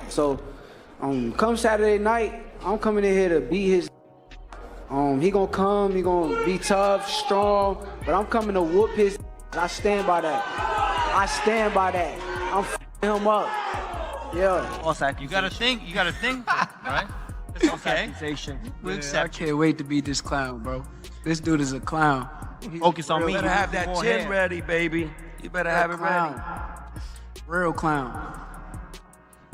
So, come Saturday night, I'm coming in here to beat his. He gonna come, he gonna be tough, strong, but I'm coming to whoop his. I stand by that. I stand by that. I'm f***ing him up. Yeah. You gotta think, right? It's okay. I can't wait to beat this clown, bro. This dude is a clown. Focus on me. You better have that chin ready, baby. You better have it ready. Real clown.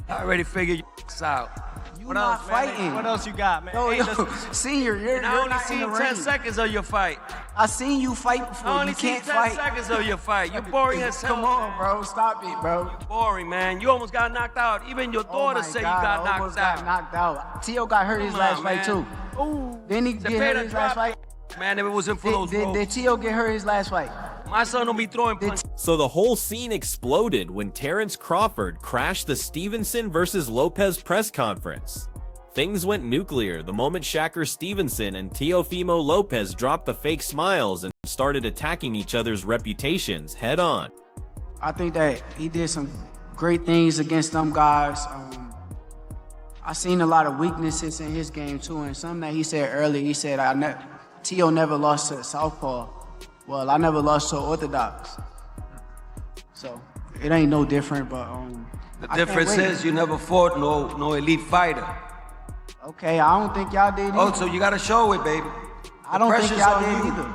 I already figured you out. You not fighting. What else you got, man? Yo, Senior, you're I only not seen in the 10 ring. seconds of your fight. I seen you fight before. I only You seen can't 10 fight. seconds of your fight. You're boring as hell. Come on, bro. Stop it, bro. Boring, man. You almost got knocked out. Even your daughter said you got knocked out. Got knocked out. Tio got hurt his last fight too. Ooh. Didn't he get hurt his last fight? Man, if it wasn't for those Did Tio get hurt his last fight? My son don't be throwing punches. So the whole scene exploded when Terence Crawford crashed the Stevenson versus Lopez press conference. Things went nuclear the moment Shakur Stevenson and Teofimo Lopez dropped the fake smiles and started attacking each other's reputations head on. I think that he did some great things against them guys. I seen a lot of weaknesses in his game too, and something that he said earlier, he said, Tio never lost to Southpaw. Well, I never lost to Orthodox. So it ain't no different, but the difference is you never fought no elite fighter. Okay, I don't think y'all did either. Oh, so you gotta show it, baby. I don't think y'all did either.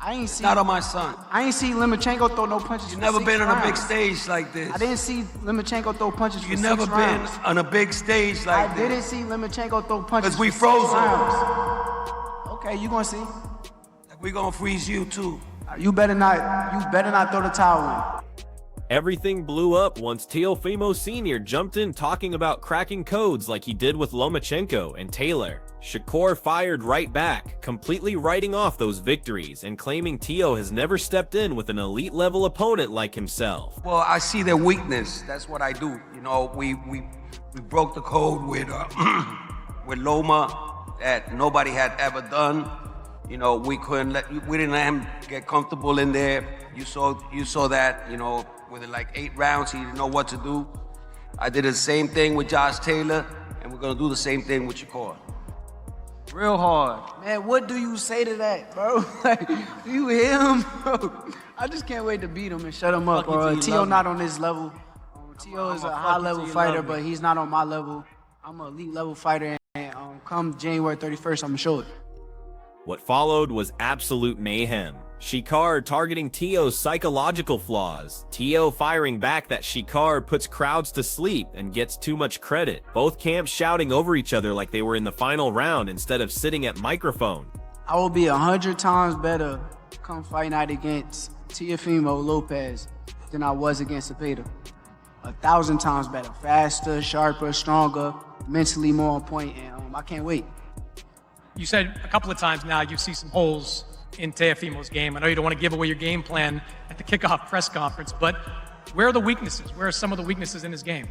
I ain't see. Not on my son. I ain't see Lomachenko throw no punches. You never been on a big stage like this. I didn't see Lomachenko throw punches for 6 rounds. You never been on a big stage like this. I didn't see Lomachenko throw punches. Because we froze him. Okay, you gonna see. We gonna freeze you too. You better not throw the towel in. Everything blew up once Teofimo Sr. jumped in talking about cracking codes like he did with Lomachenko and Taylor. Shakur fired right back, completely writing off those victories and claiming Teo has never stepped in with an elite level opponent like himself. Well, I see their weakness. That's what I do. You know, we broke the code with with Loma that nobody had ever done. You know, we didn't let him get comfortable in there. You saw that, you know, within like 8 rounds, he didn't know what to do. I did the same thing with Josh Taylor, and we're gonna do the same thing with Shakur. Real hard. Man, what do you say to that, bro? Like, do you hear him, bro? I just can't wait to beat him and shut him up, bro. Tio not on this level. Tio is a high-level fighter, but he's not on my level. I'm an elite-level fighter, and come January 31st, I'm gonna show it. What followed was absolute mayhem. Shakur targeting Teo's psychological flaws, Teo firing back that Shakur puts crowds to sleep and gets too much credit, both camps shouting over each other like they were in the final round instead of sitting at microphone. I will be 100 times better come fight night against Teofimo Lopez than I was against Spectator. 1,000 times better, faster, sharper, stronger, mentally more on point, and I can't wait. You said a couple of times now you see some holes in Teofimo's game. I know you don't want to give away your game plan at the kickoff press conference, but where are the weaknesses? Where are some of the weaknesses in his game?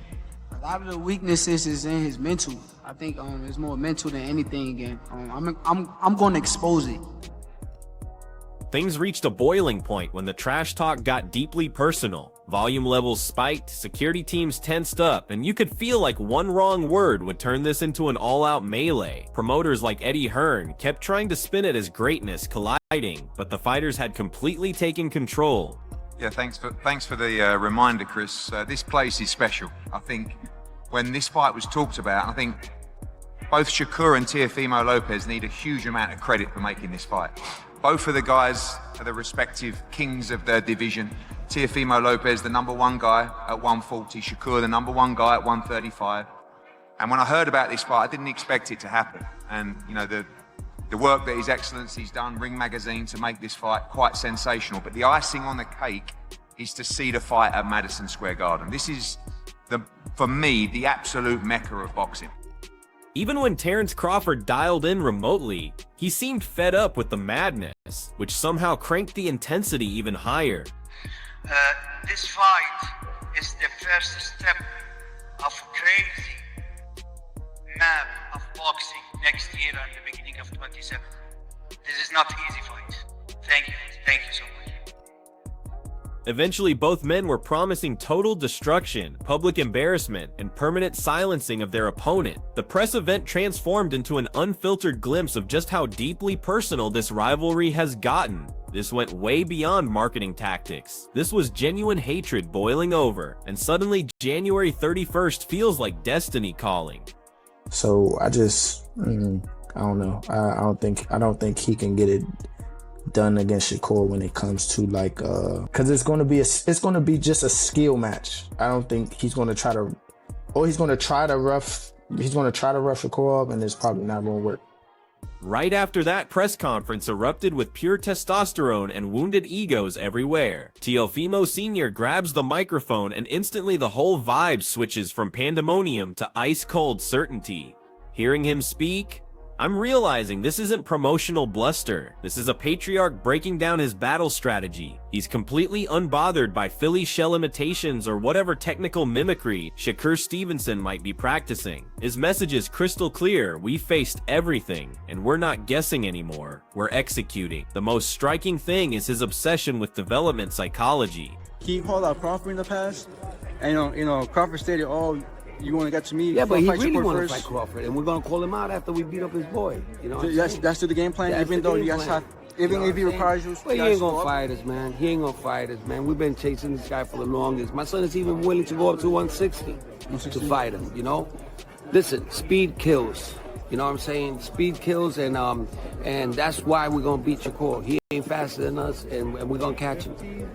A lot of the weaknesses is in his mental. I think it's more mental than anything again. I'm going to expose it. Things reached a boiling point when the trash talk got deeply personal. Volume levels spiked, security teams tensed up, and you could feel like one wrong word would turn this into an all-out melee. Promoters like Eddie Hearn kept trying to spin it as greatness colliding, but the fighters had completely taken control. Yeah, thanks for the reminder, Chris. This place is special. I think when this fight was talked about, I think both Shakur and Teofimo Lopez need a huge amount of credit for making this fight. Both of the guys are the respective kings of their division. Teofimo Lopez, the #1 guy at 140, Shakur, the #1 guy at 135. And when I heard about this fight, I didn't expect it to happen. And you know, the work that His Excellency's done, Ring Magazine, to make this fight quite sensational. But the icing on the cake is to see the fight at Madison Square Garden. This is, for me, the absolute mecca of boxing. Even when Terence Crawford dialed in remotely, he seemed fed up with the madness, which somehow cranked the intensity even higher. This fight is the first step of crazy map of boxing next year and the beginning of 27. This is not easy fight. Thank you. Thank you so much. Eventually, both men were promising total destruction, public embarrassment, and permanent silencing of their opponent. The press event transformed into an unfiltered glimpse of just how deeply personal this rivalry has gotten. This went way beyond marketing tactics. This was genuine hatred boiling over, and suddenly January 31st feels like destiny calling. So I just, I don't know. I don't think he can get it done against Shakur when it comes to like, cause it's gonna be just a skill match. I don't think he's gonna try to rough Shakur up, and it's probably not gonna work. Right after that press conference erupted with pure testosterone and wounded egos everywhere. Teofimo Sr. grabs the microphone and instantly the whole vibe switches from pandemonium to ice-cold certainty. Hearing him speak, I'm realizing this isn't promotional bluster. This is a patriarch breaking down his battle strategy. He's completely unbothered by Philly shell imitations or whatever technical mimicry Shakur Stevenson might be practicing. His message is crystal clear: we faced everything, and we're not guessing anymore. We're executing. The most striking thing is his obsession with development psychology. He called out Crawford in the past, and Crawford stated, "Oh, you want to get to me?" Yeah, but he really Shakur want to first. fight Crawford, and we're gonna call him out after we beat up his boy. You know, That's the game plan. That's Even the though game you guys plan. have, even if he requires you, well, he ain't gonna fight us, man. He ain't gonna fight us, man. We've been chasing this guy for the longest. My son is even willing to go up to 160 to fight him. You know, listen, speed kills. You know what I'm saying? Speed kills, and that's why we're gonna beat Shakur. He ain't faster than us, and we're gonna catch him.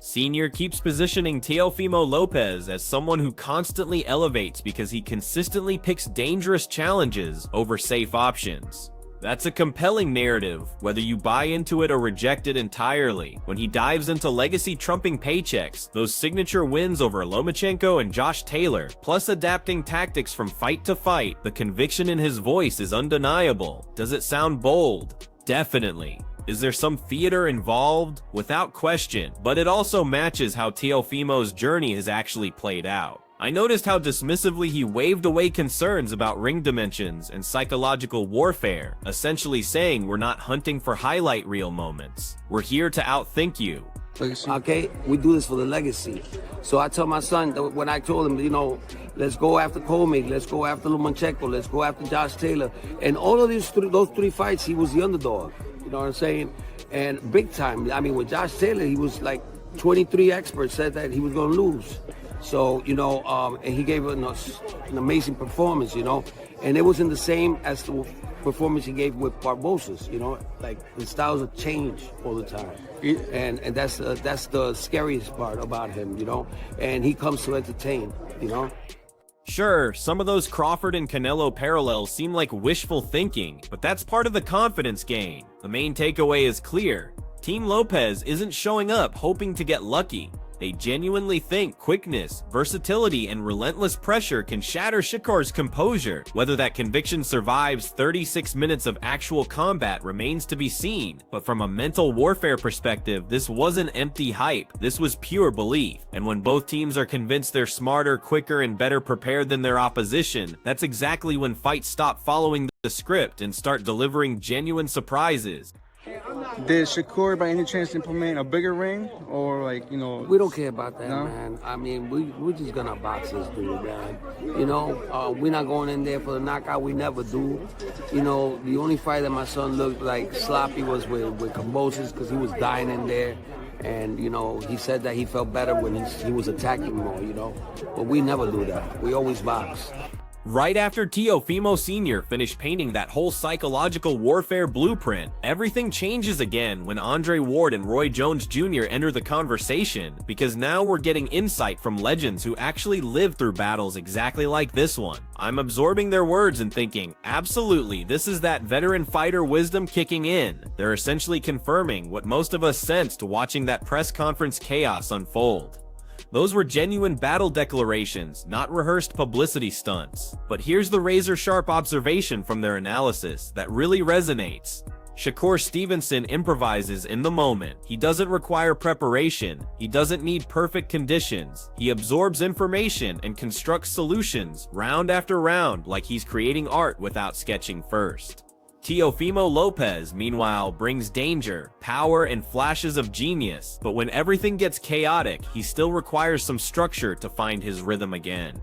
Senior keeps positioning Teofimo Lopez as someone who constantly elevates because he consistently picks dangerous challenges over safe options. That's a compelling narrative, whether you buy into it or reject it entirely. When he dives into legacy trumping paychecks, those signature wins over Lomachenko and Josh Taylor, plus adapting tactics from fight to fight, the conviction in his voice is undeniable. Does it sound bold? Definitely. Is there some theater involved? Without question, but it also matches how Teofimo's journey has actually played out. I noticed how dismissively he waved away concerns about ring dimensions and psychological warfare, essentially saying we're not hunting for highlight reel moments. We're here to outthink you. Okay, we do this for the legacy. So I tell my son, when I told him, let's go after Colmig, let's go after Lomachenko, let's go after Josh Taylor, and all of those three fights, he was the underdog. You know what I'm saying? And big time. I mean, with Josh Taylor, he was like 23 experts said that he was going to lose. So, and he gave an amazing performance, and it wasn't the same as the performance he gave with Barbosa's, like the styles have changed all the time. And that's the scariest part about him, and he comes to entertain, Sure, some of those Crawford and Canelo parallels seem like wishful thinking, but that's part of the confidence gain. The main takeaway is clear. Team Lopez isn't showing up hoping to get lucky. They genuinely think quickness, versatility, and relentless pressure can shatter Shakur's composure. Whether that conviction survives 36 minutes of actual combat remains to be seen, but from a mental warfare perspective, this wasn't empty hype. This was pure belief. And when both teams are convinced they're smarter, quicker, and better prepared than their opposition, that's exactly when fights stop following the script and start delivering genuine surprises. Did Shakur by any chance implement a bigger ring, or We don't care about that, no? man. I mean, we're just gonna box this dude, man. We're not going in there for the knockout. We never do. The only fight that my son looked like sloppy was with Kambosos because he was dying in there. And, he said that he felt better when he was attacking more, But we never do that. We always box. Right after Teofimo Sr. finished painting that whole psychological warfare blueprint, everything changes again when Andre Ward and Roy Jones Jr. enter the conversation, because now we're getting insight from legends who actually lived through battles exactly like this one. I'm absorbing their words and thinking, absolutely, this is that veteran fighter wisdom kicking in. They're essentially confirming what most of us sensed watching that press conference chaos unfold. Those were genuine battle declarations, not rehearsed publicity stunts. But here's the razor-sharp observation from their analysis that really resonates. Shakur Stevenson improvises in the moment. He doesn't require preparation. He doesn't need perfect conditions. He absorbs information and constructs solutions round after round like he's creating art without sketching first. Teofimo Lopez, meanwhile, brings danger, power, and flashes of genius, but when everything gets chaotic, he still requires some structure to find his rhythm again.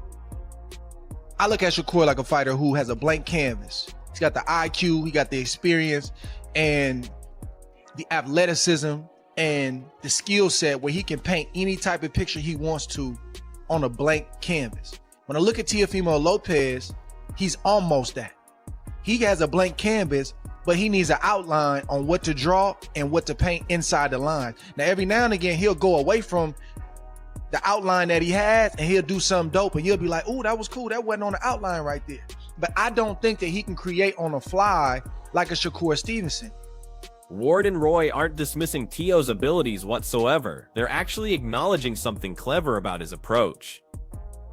I look at Shakur like a fighter who has a blank canvas. He's got the IQ, he got the experience, and the athleticism, and the skill set where he can paint any type of picture he wants to on a blank canvas. When I look at Teofimo Lopez, he's almost that. He has a blank canvas, but he needs an outline on what to draw and what to paint inside the line. Now, every now and again, he'll go away from the outline that he has and he'll do something dope and you'll be like, oh, that was cool. That wasn't on the outline right there. But I don't think that he can create on the fly like a Shakur Stevenson. Ward and Roy aren't dismissing Teo's abilities whatsoever. They're actually acknowledging something clever about his approach.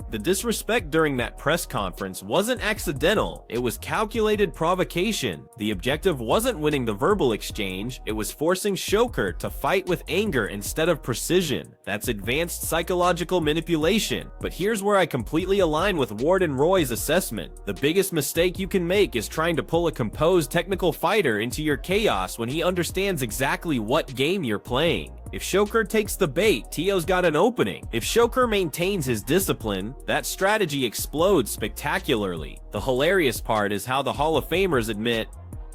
The disrespect during that press conference wasn't accidental, it was calculated provocation. The objective wasn't winning the verbal exchange, it was forcing Shakur to fight with anger instead of precision. That's advanced psychological manipulation. But here's where I completely align with Ward and Roy's assessment. The biggest mistake you can make is trying to pull a composed technical fighter into your chaos when he understands exactly what game you're playing. If Shakur takes the bait, Teo's got an opening. If Shakur maintains his discipline, that strategy explodes spectacularly. The hilarious part is how the Hall of Famers admit,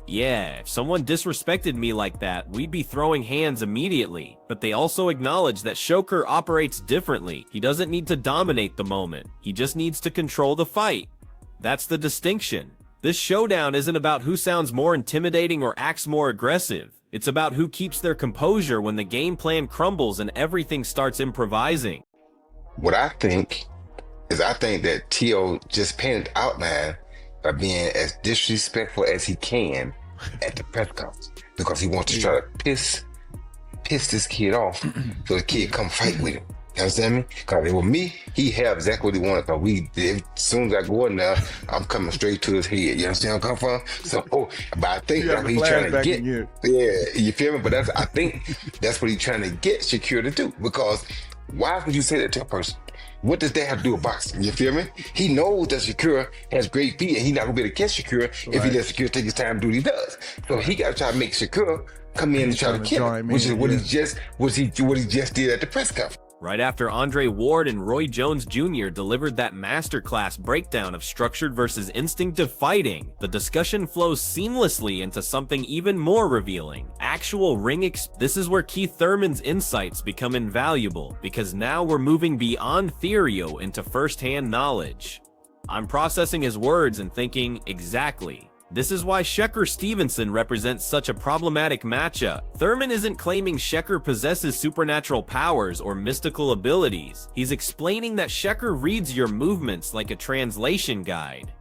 yeah, if someone disrespected me like that, we'd be throwing hands immediately. But they also acknowledge that Shakur operates differently. He doesn't need to dominate the moment. He just needs to control the fight. That's the distinction. This showdown isn't about who sounds more intimidating or acts more aggressive. It's about who keeps their composure when the game plan crumbles and everything starts improvising. What I think is that Teo just painted the outline by being as disrespectful as he can at the press conference because he wants to try to piss this kid off so the kid come fight with him. You understand me? Because with me, he had exactly what he wanted. As soon as I go in there, I'm coming straight to his head. You understand where I come from? So, but I think that's what he's trying to get. Yeah, you feel me? But I think that's what he's trying to get Shakur to do. Because why would you say that to a person? What does that have to do with boxing? You feel me? He knows that Shakur has great feet and he's not gonna be able to catch Shakur if he lets Shakur take his time to do what he does. So he got to try to make Shakur come in and try to kill him, which is what he just did at the press conference. Right after Andre Ward and Roy Jones Jr. delivered that masterclass breakdown of structured versus instinctive fighting, the discussion flows seamlessly into something even more revealing. Actual ring This is where Keith Thurman's insights become invaluable, because now we're moving beyond theorio into first-hand knowledge. I'm processing his words and thinking, exactly. This is why Shakur Stevenson represents such a problematic matchup. Thurman isn't claiming Shakur possesses supernatural powers or mystical abilities. He's explaining that Shakur reads your movements like a translation guide.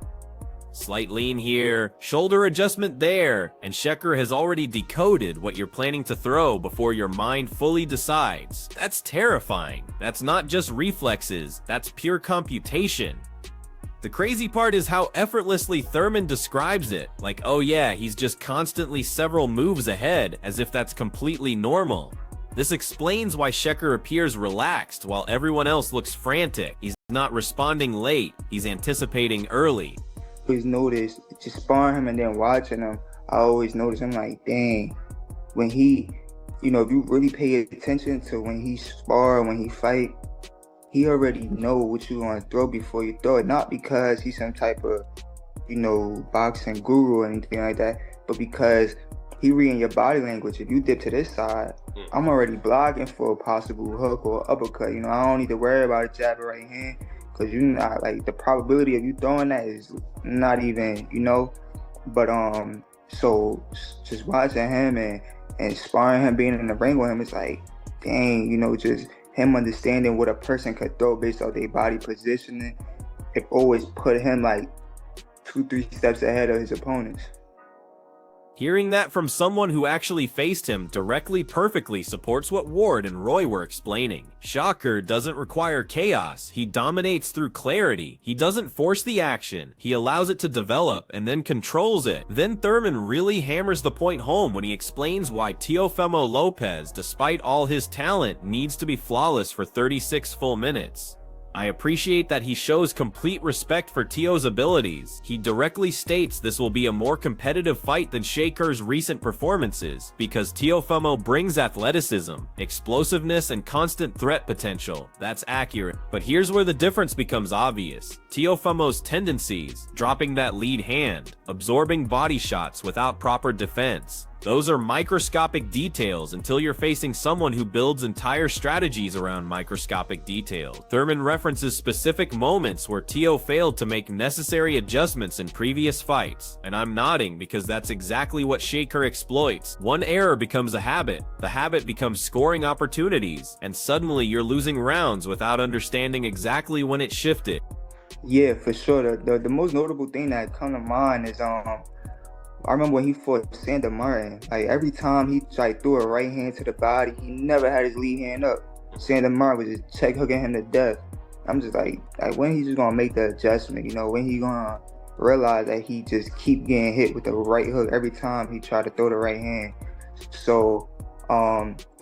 Slight lean here, shoulder adjustment there, and Shakur has already decoded what you're planning to throw before your mind fully decides. That's terrifying. That's not just reflexes, that's pure computation. The crazy part is how effortlessly Thurman describes it, like, oh yeah, he's just constantly several moves ahead, as if that's completely normal. This explains why Shakur appears relaxed while everyone else looks frantic. He's not responding late, he's anticipating early. Always notice, just sparring him and then watching him, I always notice, I'm like, dang, when he, if you really pay attention to when he spar, when he fight, he already know what you want to throw before you throw it. Not because he's some type of, boxing guru or anything like that, but because he reading your body language. If you dip to this side, I'm already blocking for a possible hook or uppercut. I don't need to worry about a jab or right hand, because you're not, the probability of you throwing that is not even, But so just watching him and sparring him, being in the ring with him, it's like, dang, just him understanding what a person could throw based on their body positioning, it always put him 2-3 steps ahead of his opponents. Hearing that from someone who actually faced him directly perfectly supports what Ward and Roy were explaining. Shakur doesn't require chaos, he dominates through clarity. He doesn't force the action, he allows it to develop and then controls it. Then Thurman really hammers the point home when he explains why Teofimo Lopez, despite all his talent, needs to be flawless for 36 full minutes. I appreciate that he shows complete respect for Teo's abilities. He directly states this will be a more competitive fight than Shakur's recent performances, because Teofimo brings athleticism, explosiveness, and constant threat potential. That's accurate. But here's where the difference becomes obvious. Teofimo's tendencies, dropping that lead hand, absorbing body shots without proper defense, those are microscopic details until you're facing someone who builds entire strategies around microscopic details. Thurman references specific moments where Teo failed to make necessary adjustments in previous fights, and I'm nodding because that's exactly what Shakur exploits. One error becomes a habit, the habit becomes scoring opportunities, and suddenly you're losing rounds without understanding exactly when it shifted. Yeah, for sure. The most notable thing that come to mind is I remember when he fought Sander Martin. Like every time he threw a right hand to the body, he never had his lead hand up. Sander Martin was just check hooking him to death. I'm just like when he's just gonna make the adjustment, you know, when he gonna realize that he just keep getting hit with the right hook every time he try to throw the right hand. So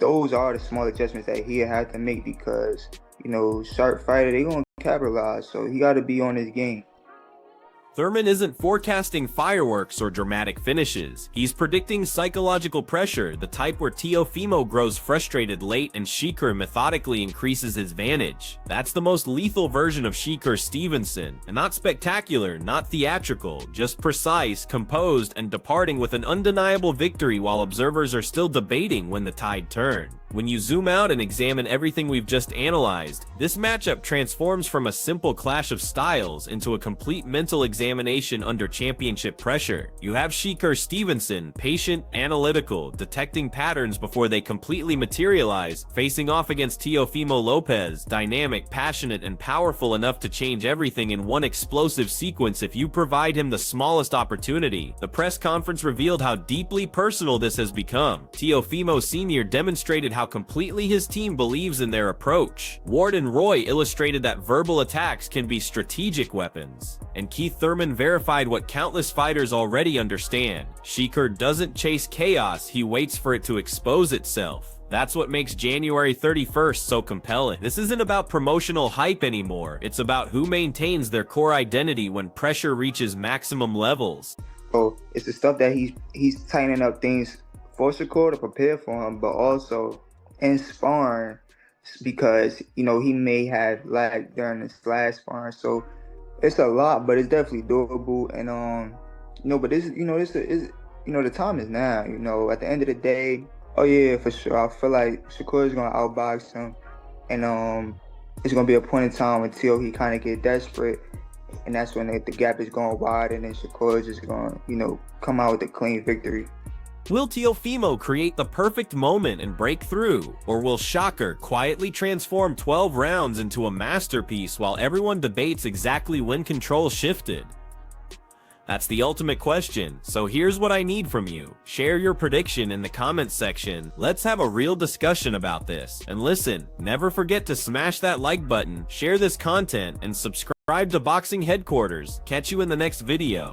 those are the small adjustments that he had to make, because, you know, sharp fighter, they gonna capitalize. So he gotta be on his game. Thurman isn't forecasting fireworks or dramatic finishes. He's predicting psychological pressure, the type where Teofimo grows frustrated late and Shakur methodically increases his vantage. That's the most lethal version of Shakur Stevenson, and not spectacular, not theatrical, just precise, composed, and departing with an undeniable victory while observers are still debating when the tide turned. When you zoom out and examine everything we've just analyzed, this matchup transforms from a simple clash of styles into a complete mental examination under championship pressure. You have Shakur Stevenson, patient, analytical, detecting patterns before they completely materialize, facing off against Teofimo Lopez, dynamic, passionate, and powerful enough to change everything in one explosive sequence if you provide him the smallest opportunity. The press conference revealed how deeply personal this has become. Teofimo Sr. demonstrated how completely his team believes in their approach. Ward and Roy illustrated that verbal attacks can be strategic weapons. And Keith Thurman verified what countless fighters already understand. Shakur doesn't chase chaos, he waits for it to expose itself. That's what makes January 31st so compelling. This isn't about promotional hype anymore, it's about who maintains their core identity when pressure reaches maximum levels. So it's the stuff that he's tightening up things for Shakur to prepare for him, but also in sparring, because, you know, he may have lagged during this last sparring. So it's a lot, but it's definitely doable. And you know, but this, you know, this is, you know, the time is now. You know, at the end of the day, oh yeah, for sure, I feel like Shakur is gonna outbox him, and it's gonna be a point in time until he kind of get desperate, and that's when the gap is going wide, and then Shakur is just gonna, you know, come out with a clean victory. Will Teofimo create the perfect moment and break through? Or will Shakur quietly transform 12 rounds into a masterpiece while everyone debates exactly when control shifted? That's the ultimate question, so here's what I need from you. Share your prediction in the comments section. Let's have a real discussion about this. And listen, never forget to smash that like button, share this content, and subscribe to Boxing Headquarters. Catch you in the next video.